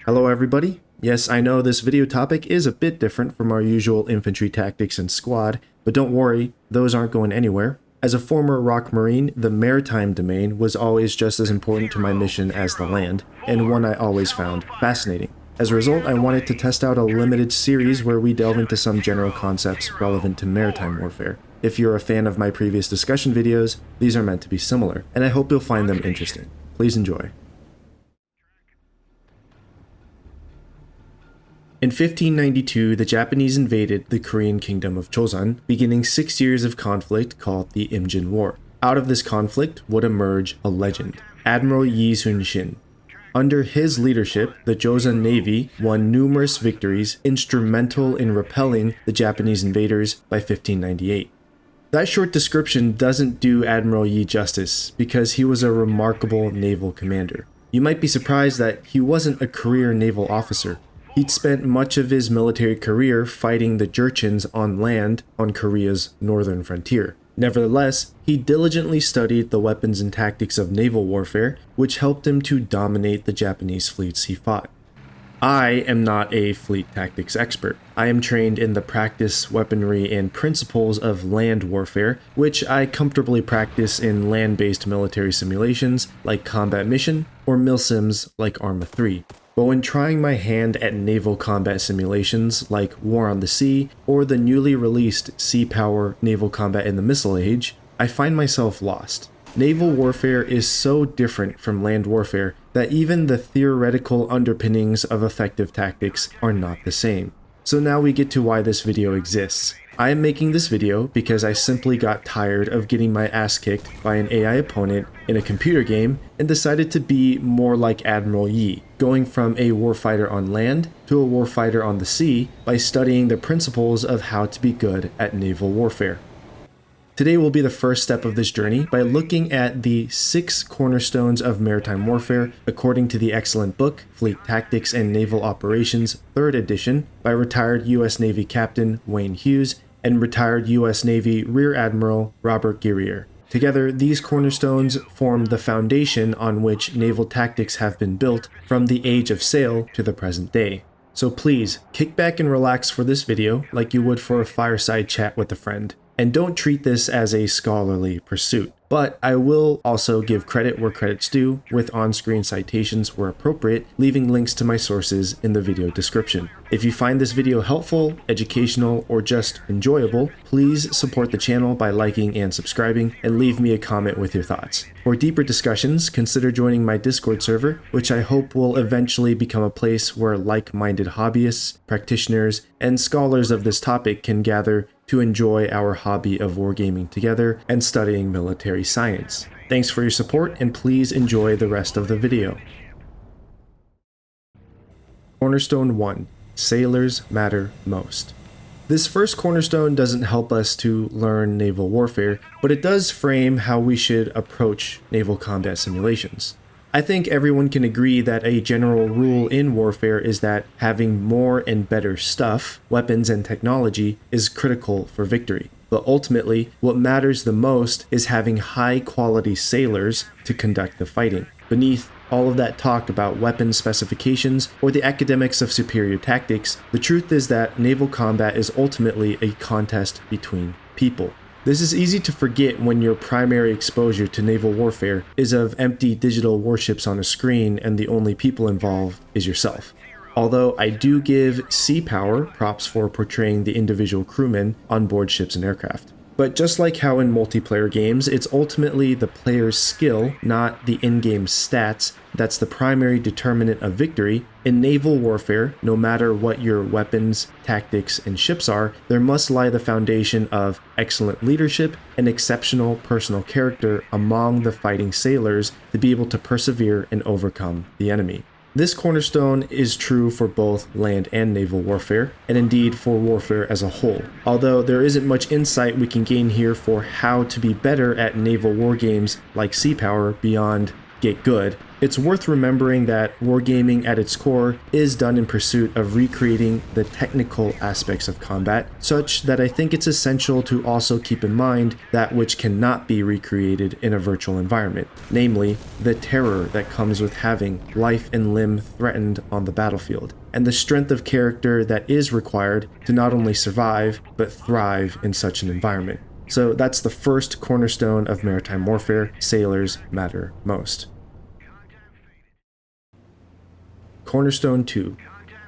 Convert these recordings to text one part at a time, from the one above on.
Hello everybody. Yes, I know this video topic is a bit different from our usual infantry tactics and squad, but don't worry, those aren't going anywhere. As a former Rock Marine, the Maritime domain was always just as important to my mission as the land, and one I always found fascinating. As a result, I wanted to test out a limited series where we delve into some general concepts relevant to maritime warfare. If you're a fan of my previous discussion videos, these are meant to be similar, and I hope you'll find them interesting. Please enjoy. In 1592, the Japanese invaded the Korean kingdom of Joseon, beginning 6 years of conflict called the Imjin War. Out of this conflict would emerge a legend, Admiral Yi Sun-shin. Under his leadership, the Joseon Navy won numerous victories instrumental in repelling the Japanese invaders by 1598. That short description doesn't do Admiral Yi justice, because he was a remarkable naval commander. You might be surprised that he wasn't a career naval officer. He'd spent much of his military career fighting the Jurchens on land on Korea's northern frontier. Nevertheless, he diligently studied the weapons and tactics of naval warfare, which helped him to dominate the Japanese fleets he fought. I am not a fleet tactics expert. I am trained in the practice, weaponry, and principles of land warfare, which I comfortably practice in land-based military simulations like Combat Mission or milsims like Arma 3. But when trying my hand at naval combat simulations like War on the Sea or the newly released Sea Power Naval Combat in the Missile Age, I find myself lost. Naval warfare is so different from land warfare that even the theoretical underpinnings of effective tactics are not the same. So now we get to why this video exists. I am making this video because I simply got tired of getting my ass kicked by an AI opponent in a computer game and decided to be more like Admiral Yi, going from a warfighter on land to a warfighter on the sea by studying the principles of how to be good at naval warfare. Today will be the first step of this journey by looking at the 6 cornerstones of maritime warfare according to the excellent book, Fleet Tactics and Naval Operations, 3rd edition, by retired U.S. Navy Captain Wayne Hughes and retired U.S. Navy Rear Admiral Robert Girrier. Together, these cornerstones form the foundation on which naval tactics have been built from the age of sail to the present day. So please, kick back and relax for this video like you would for a fireside chat with a friend. And don't treat this as a scholarly pursuit. But I will also give credit where credit's due, with on-screen citations where appropriate, leaving links to my sources in the video description. If you find this video helpful, educational, or just enjoyable, please support the channel by liking and subscribing, and leave me a comment with your thoughts. For deeper discussions, consider joining my Discord server, which I hope will eventually become a place where like-minded hobbyists, practitioners, and scholars of this topic can gather to enjoy our hobby of wargaming together and studying military science. Thanks for your support, and please enjoy the rest of the video. Cornerstone 1. Sailors matter most. This first cornerstone doesn't help us to learn naval warfare, but it does frame how we should approach naval combat simulations. I think everyone can agree that a general rule in warfare is that having more and better stuff, weapons and technology, is critical for victory. But ultimately, what matters the most is having high-quality sailors to conduct the fighting. Beneath all of that talk about weapon specifications or the academics of superior tactics, the truth is that naval combat is ultimately a contest between people. This is easy to forget when your primary exposure to naval warfare is of empty digital warships on a screen and the only people involved is yourself. Although I do give Sea Power props for portraying the individual crewmen on board ships and aircraft. But just like how in multiplayer games, it's ultimately the player's skill, not the in-game stats, that's the primary determinant of victory. In naval warfare, no matter what your weapons, tactics, and ships are, there must lie the foundation of excellent leadership and exceptional personal character among the fighting sailors to be able to persevere and overcome the enemy. This cornerstone is true for both land and naval warfare, and indeed for warfare as a whole. Although there isn't much insight we can gain here for how to be better at naval wargames like Sea Power beyond get good, It's worth remembering that wargaming at its core is done in pursuit of recreating the technical aspects of combat, such that I think it's essential to also keep in mind that which cannot be recreated in a virtual environment, namely, the terror that comes with having life and limb threatened on the battlefield, and the strength of character that is required to not only survive, but thrive in such an environment. So that's the first cornerstone of maritime warfare: sailors matter most. Cornerstone 2.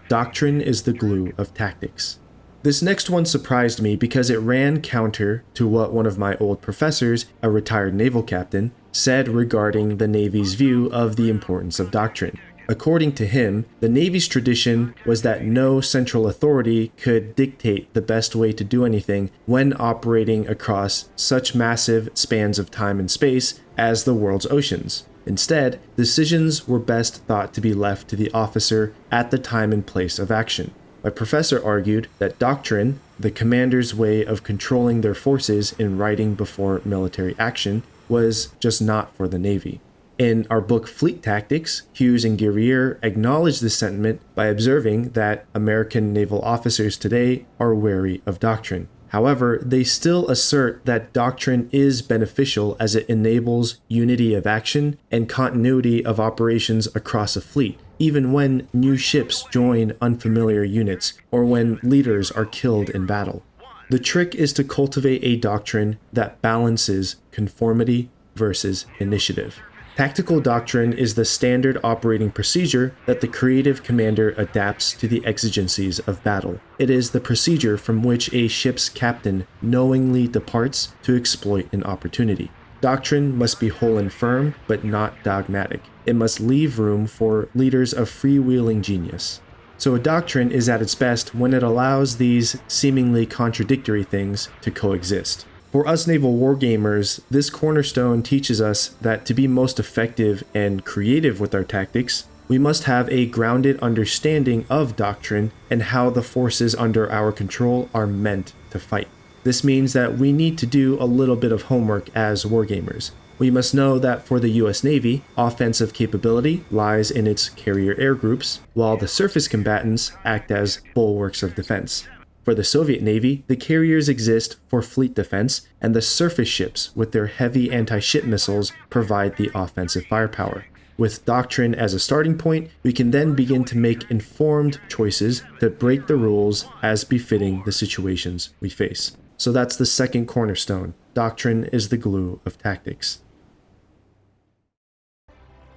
Doctrine is the glue of tactics. This next one surprised me because it ran counter to what one of my old professors, a retired naval captain, said regarding the Navy's view of the importance of doctrine. According to him, the Navy's tradition was that no central authority could dictate the best way to do anything when operating across such massive spans of time and space as the world's oceans. Instead, decisions were best thought to be left to the officer at the time and place of action. My professor argued that doctrine, the commander's way of controlling their forces in writing before military action, was just not for the Navy. In our book Fleet Tactics, Hughes and Girrier acknowledged this sentiment by observing that American naval officers today are wary of doctrine. However, they still assert that doctrine is beneficial as it enables unity of action and continuity of operations across a fleet, even when new ships join unfamiliar units or when leaders are killed in battle. The trick is to cultivate a doctrine that balances conformity versus initiative. Tactical doctrine is the standard operating procedure that the creative commander adapts to the exigencies of battle. It is the procedure from which a ship's captain knowingly departs to exploit an opportunity. Doctrine must be whole and firm, but not dogmatic. It must leave room for leaders of freewheeling genius. So a doctrine is at its best when it allows these seemingly contradictory things to coexist. For us naval wargamers, this cornerstone teaches us that to be most effective and creative with our tactics, we must have a grounded understanding of doctrine and how the forces under our control are meant to fight. This means that we need to do a little bit of homework as wargamers. We must know that for the US Navy, offensive capability lies in its carrier air groups, while the surface combatants act as bulwarks of defense. For the Soviet Navy, the carriers exist for fleet defense, and the surface ships with their heavy anti-ship missiles provide the offensive firepower. With doctrine as a starting point, we can then begin to make informed choices to break the rules as befitting the situations we face. So that's the second cornerstone. Doctrine is the glue of tactics.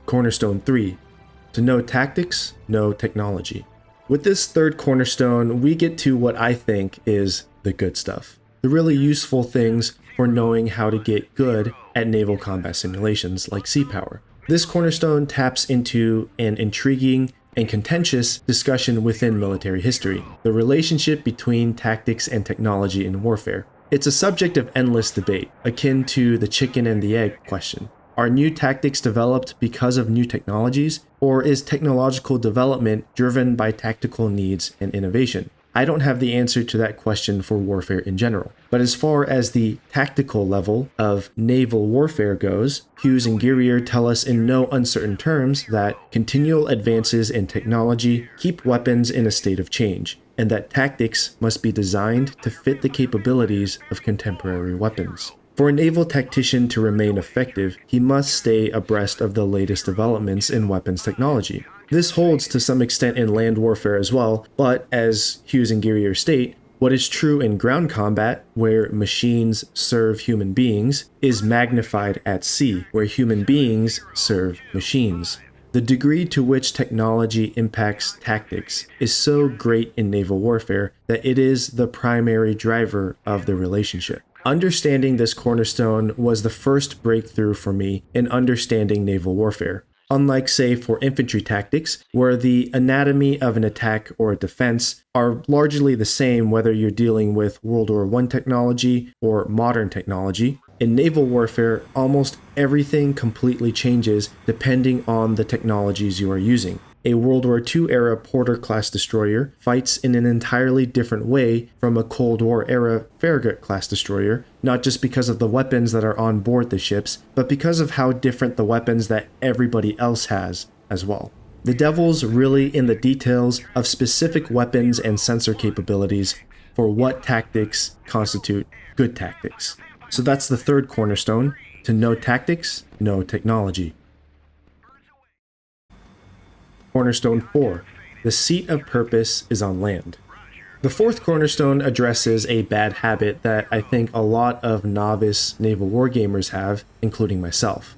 Cornerstone 3. To know tactics, know technology. With this third cornerstone, we get to what I think is the good stuff. The really useful things for knowing how to get good at naval combat simulations like sea power. This cornerstone taps into an intriguing and contentious discussion within military history, the relationship between tactics and technology in warfare. It's a subject of endless debate, akin to the chicken and the egg question. Are new tactics developed because of new technologies, or is technological development driven by tactical needs and innovation? I don't have the answer to that question for warfare in general. But as far as the tactical level of naval warfare goes, Hughes and Girrier tell us in no uncertain terms that continual advances in technology keep weapons in a state of change, and that tactics must be designed to fit the capabilities of contemporary weapons. For a naval tactician to remain effective, he must stay abreast of the latest developments in weapons technology. This holds to some extent in land warfare as well, but as Hughes and Girrier state, what is true in ground combat, where machines serve human beings, is magnified at sea, where human beings serve machines. The degree to which technology impacts tactics is so great in naval warfare that it is the primary driver of the relationship. Understanding this cornerstone was the first breakthrough for me in understanding naval warfare. Unlike, say, for infantry tactics, where the anatomy of an attack or a defense are largely the same whether you're dealing with World War I technology or modern technology, in naval warfare, almost everything completely changes depending on the technologies you are using. A World War II era Porter-class destroyer fights in an entirely different way from a Cold War era Farragut-class destroyer, not just because of the weapons that are on board the ships, but because of how different the weapons that everybody else has as well. The devil's really in the details of specific weapons and sensor capabilities for what tactics constitute good tactics. So that's the third cornerstone: to know tactics, know technology. Cornerstone 4. The seat of purpose is on land. The fourth cornerstone addresses a bad habit that I think a lot of novice naval wargamers have, including myself.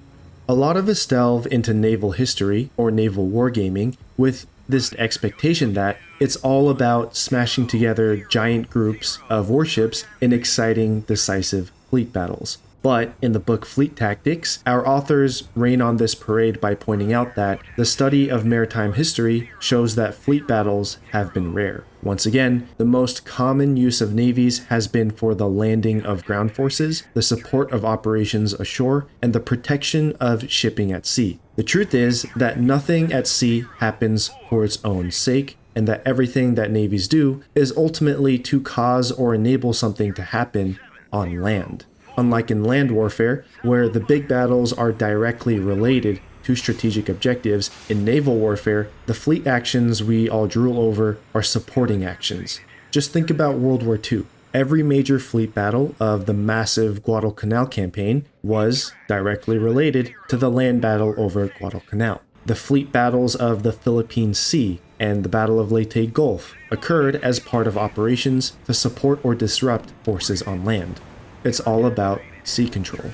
A lot of us delve into naval history or naval wargaming with this expectation that it's all about smashing together giant groups of warships in exciting, decisive fleet battles. But in the book Fleet Tactics, our authors rain on this parade by pointing out that the study of maritime history shows that fleet battles have been rare. Once again, the most common use of navies has been for the landing of ground forces, the support of operations ashore, and the protection of shipping at sea. The truth is that nothing at sea happens for its own sake, and that everything that navies do is ultimately to cause or enable something to happen on land. Unlike in land warfare, where the big battles are directly related to strategic objectives, in naval warfare, the fleet actions we all drool over are supporting actions. Just think about World War II. Every major fleet battle of the massive Guadalcanal campaign was directly related to the land battle over Guadalcanal. The fleet battles of the Philippine Sea and the Battle of Leyte Gulf occurred as part of operations to support or disrupt forces on land. It's all about sea control.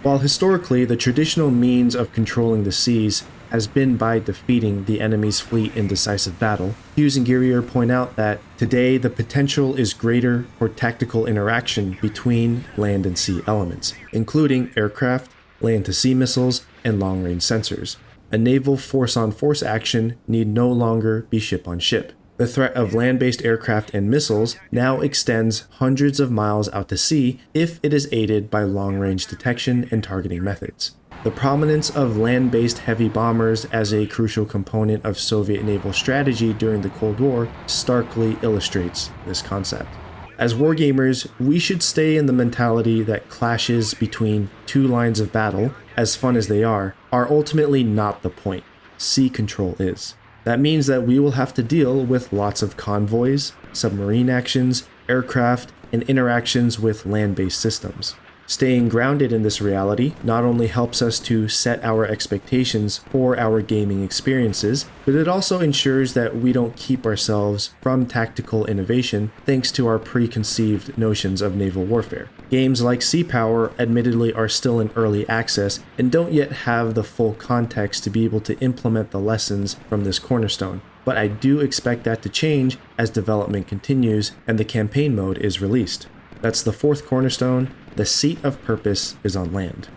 While historically the traditional means of controlling the seas has been by defeating the enemy's fleet in decisive battle, Hughes and Girrier point out that today the potential is greater for tactical interaction between land and sea elements, including aircraft, land-to-sea missiles, and long-range sensors. A naval force-on-force action need no longer be ship-on-ship. The threat of land-based aircraft and missiles now extends hundreds of miles out to sea if it is aided by long-range detection and targeting methods. The prominence of land-based heavy bombers as a crucial component of Soviet naval strategy during the Cold War starkly illustrates this concept. As wargamers, we should stay in the mentality that clashes between two lines of battle, as fun as they are ultimately not the point. Sea control is. That means that we will have to deal with lots of convoys, submarine actions, aircraft, and interactions with land-based systems. Staying grounded in this reality not only helps us to set our expectations for our gaming experiences, but it also ensures that we don't keep ourselves from tactical innovation thanks to our preconceived notions of naval warfare. Games like Sea Power admittedly are still in early access and don't yet have the full context to be able to implement the lessons from this cornerstone, but I do expect that to change as development continues and the campaign mode is released. That's the fourth cornerstone. The seat of purpose is on land.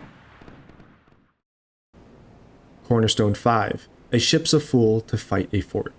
Cornerstone 5. A ship's a fool to fight a fort.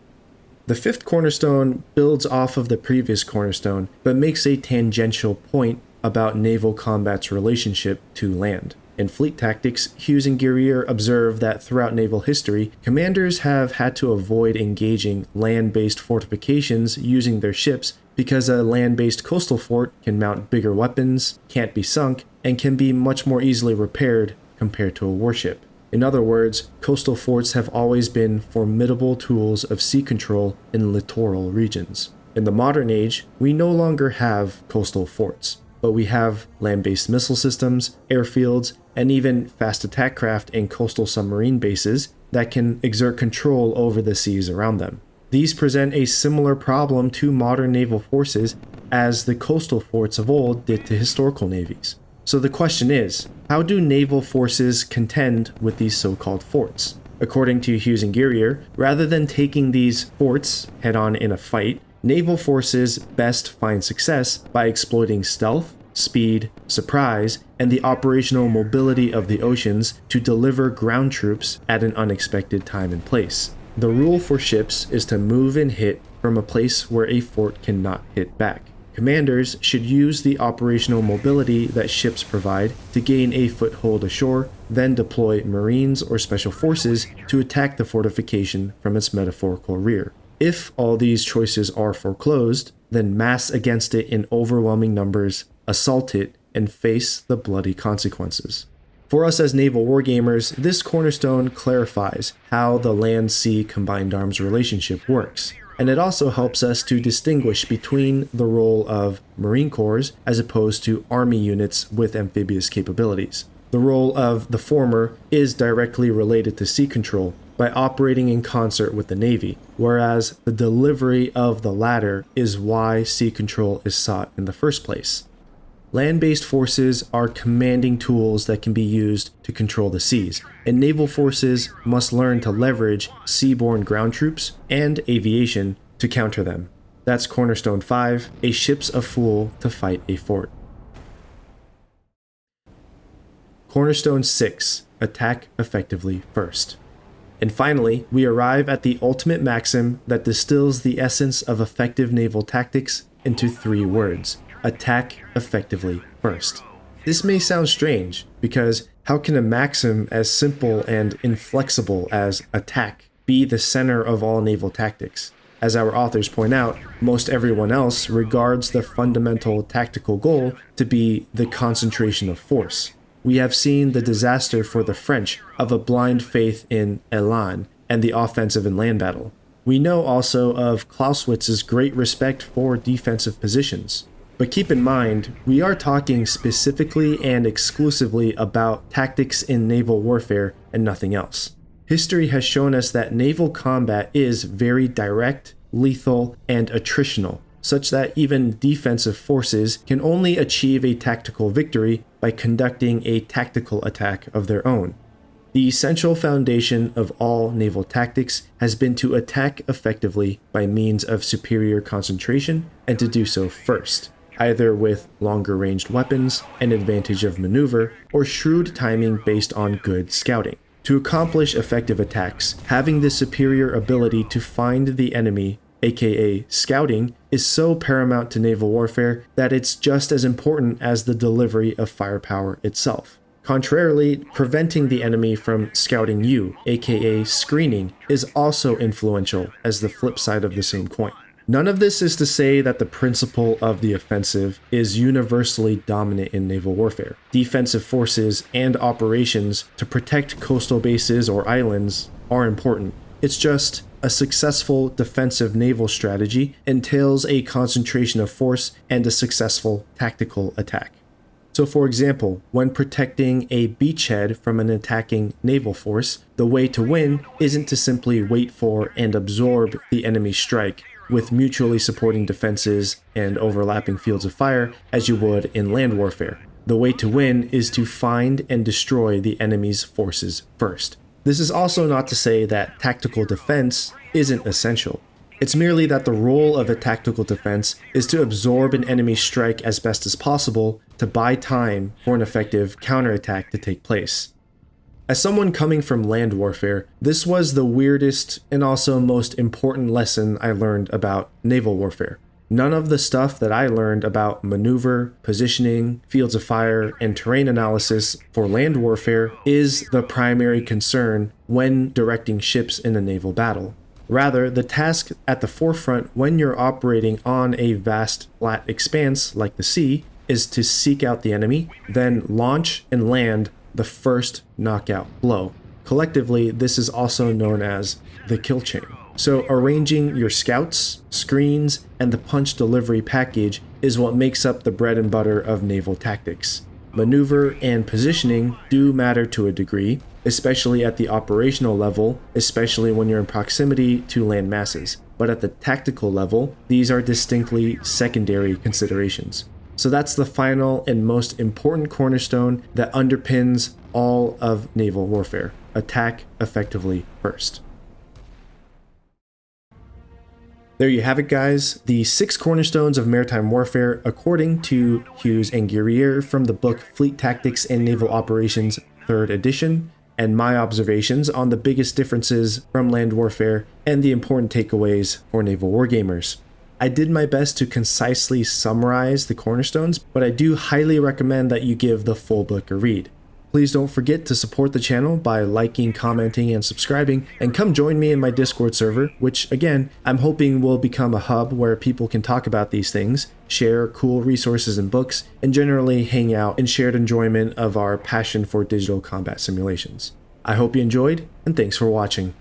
The fifth cornerstone builds off of the previous cornerstone, but makes a tangential point about naval combat's relationship to land. In Fleet Tactics, Hughes and Girrier observe that throughout naval history, commanders have had to avoid engaging land-based fortifications using their ships because a land-based coastal fort can mount bigger weapons, can't be sunk, and can be much more easily repaired compared to a warship. In other words, coastal forts have always been formidable tools of sea control in littoral regions. In the modern age, we no longer have coastal forts, but we have land-based missile systems, airfields, and even fast attack craft and coastal submarine bases that can exert control over the seas around them. These present a similar problem to modern naval forces as the coastal forts of old did to historical navies. So the question is, how do naval forces contend with these so-called forts? According to Hughes and Girrier, rather than taking these forts head-on in a fight, naval forces best find success by exploiting stealth, speed, surprise, and the operational mobility of the oceans to deliver ground troops at an unexpected time and place. The rule for ships is to move and hit from a place where a fort cannot hit back. Commanders should use the operational mobility that ships provide to gain a foothold ashore, then deploy Marines or Special Forces to attack the fortification from its metaphorical rear. If all these choices are foreclosed, then mass against it in overwhelming numbers, assault it, and face the bloody consequences. For us as naval wargamers, this cornerstone clarifies how the land-sea combined arms relationship works, and it also helps us to distinguish between the role of Marine Corps as opposed to Army units with amphibious capabilities. The role of the former is directly related to sea control by operating in concert with the Navy, whereas the delivery of the latter is why sea control is sought in the first place. Land-based forces are commanding tools that can be used to control the seas, and naval forces must learn to leverage seaborne ground troops and aviation to counter them. That's Cornerstone 5, a ship's a fool to fight a fort. Cornerstone 6, attack effectively first. And finally, we arrive at the ultimate maxim that distills the essence of effective naval tactics into 3 words: attack effectively first. This may sound strange, because how can a maxim as simple and inflexible as attack be the center of all naval tactics? As our authors point out, most everyone else regards the fundamental tactical goal to be the concentration of force. We have seen the disaster for the French of a blind faith in élan and the offensive and land battle. We know also of Clausewitz's great respect for defensive positions. But keep in mind, we are talking specifically and exclusively about tactics in naval warfare and nothing else. History has shown us that naval combat is very direct, lethal, and attritional, such that even defensive forces can only achieve a tactical victory by conducting a tactical attack of their own. The essential foundation of all naval tactics has been to attack effectively by means of superior concentration, and to do so first, either with longer ranged weapons, an advantage of maneuver, or shrewd timing based on good scouting. To accomplish effective attacks, having the superior ability to find the enemy, aka scouting, is so paramount to naval warfare that it's just as important as the delivery of firepower itself. Contrarily, preventing the enemy from scouting you, aka screening, is also influential as the flip side of the same coin. None of this is to say that the principle of the offensive is universally dominant in naval warfare. Defensive forces and operations to protect coastal bases or islands are important. It's just a successful defensive naval strategy entails a concentration of force and a successful tactical attack. So for example, when protecting a beachhead from an attacking naval force, the way to win isn't to simply wait for and absorb the enemy's strike with mutually supporting defenses and overlapping fields of fire as you would in land warfare. The way to win is to find and destroy the enemy's forces first. This is also not to say that tactical defense isn't essential. It's merely that the role of a tactical defense is to absorb an enemy strike as best as possible to buy time for an effective counterattack to take place. As someone coming from land warfare, this was the weirdest and also most important lesson I learned about naval warfare. None of the stuff that I learned about maneuver, positioning, fields of fire, and terrain analysis for land warfare is the primary concern when directing ships in a naval battle. Rather, the task at the forefront when you're operating on a vast flat expanse like the sea is to seek out the enemy, then launch and land the first knockout blow. Collectively, this is also known as the kill chain. So arranging your scouts, screens, and the punch delivery package is what makes up the bread and butter of naval tactics. Maneuver and positioning do matter to a degree, especially at the operational level, especially when you're in proximity to land masses. But at the tactical level, these are distinctly secondary considerations. So that's the final and most important cornerstone that underpins all of naval warfare: attack effectively first. There you have it, guys, the 6 cornerstones of maritime warfare according to Hughes and Girrier from the book Fleet Tactics and Naval Operations 3rd edition, and my observations on the biggest differences from land warfare and the important takeaways for naval wargamers. I did my best to concisely summarize the Cornerstones, but I do highly recommend that you give the full book a read. Please don't forget to support the channel by liking, commenting, and subscribing, and come join me in my Discord server, which again, I'm hoping will become a hub where people can talk about these things, share cool resources and books, and generally hang out in shared enjoyment of our passion for digital combat simulations. I hope you enjoyed, and thanks for watching.